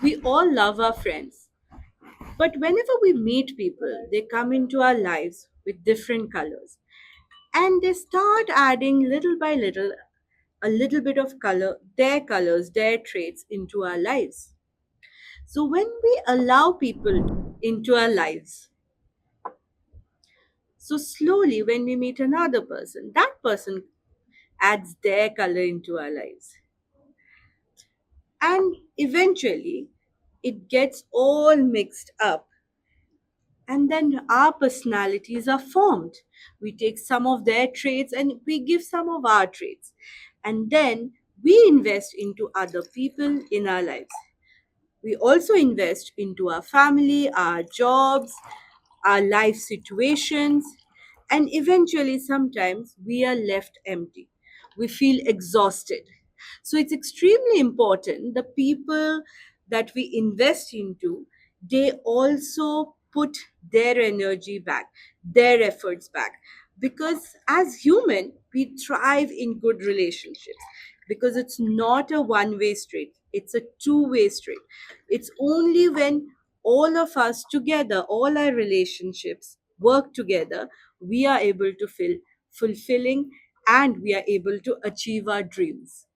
We all love our friends, but whenever we meet people, they come into our lives with different colors and they start adding little by little a little bit of colors, their traits into our lives. So when we allow people into our lives, so slowly when we meet another person, that person adds their color into our lives. And eventually it gets all mixed up, and then our personalities are formed. We take some of their traits and we give some of our traits, and then we invest into other people in our lives. We also invest into our family, our jobs, our life situations, and eventually sometimes we are left empty. We feel exhausted. So it's extremely important the people that we invest into, they also put their energy back, their efforts back. Because as human, we thrive in good relationships because it's not a one-way street, it's a two-way street. It's only when all of us together, all our relationships work together, we are able to feel fulfilling and we are able to achieve our dreams.